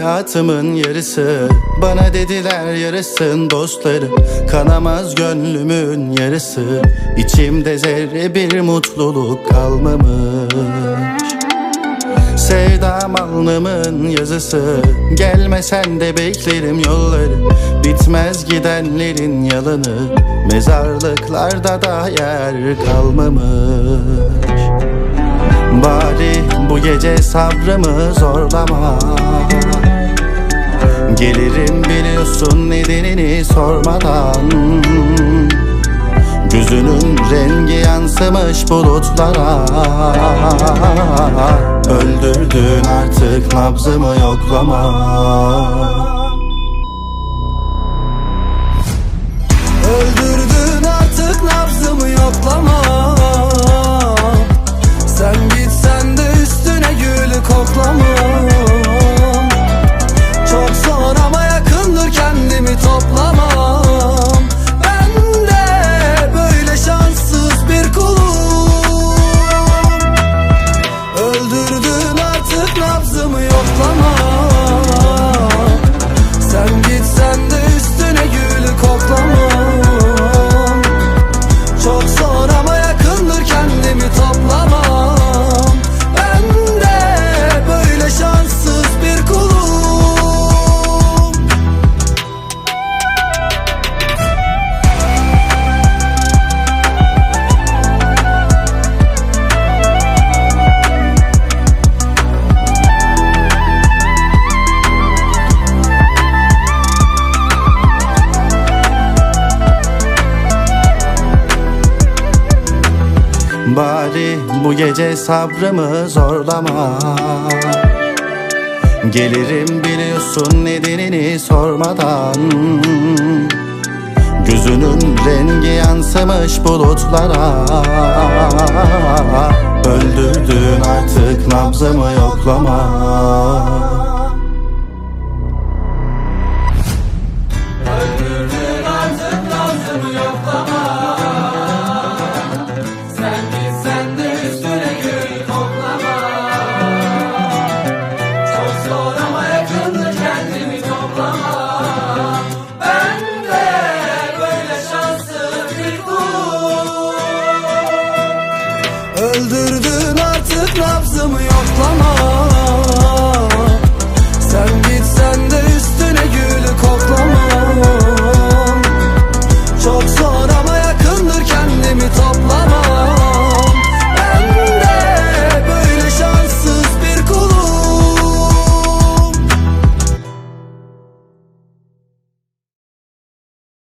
hayatımın yarısı. Bana dediler yarısın dostlarım, kanamaz gönlümün yarısı. İçimde zerre bir mutluluk kalmamış. Sevdam alnımın yazısı, gelmesen de beklerim yolları. Bitmez gidenlerin yalanı, mezarlıklarda da yer kalmamış. Bari bu gece sabrımı zorlama, gelirim biliyorsun nedenini sormadan. Gözünün rengi yansımış bulutlara, öldürdün artık nabzımı yoklama. Öldürdün artık nabzımı yoklama. Sen gitsen de üstüne gülü koklamam. Çok zor ama yakındır, kendimi toplamam. Ben de böyle şanssız bir kulum. Öldürdün artık nabzımı yoklama. Sen gitsen de üstüne gülü koklamam. Çok zor ama yakındır, kendimi toplamam. Ben de böyle şanssız bir kulum. Bari bu gece sabrımı zorlama, gelirim biliyorsun nedenini sormadan. Gözünün rengi yansımış bulutlara, öldürdün artık nabzımı yoklama.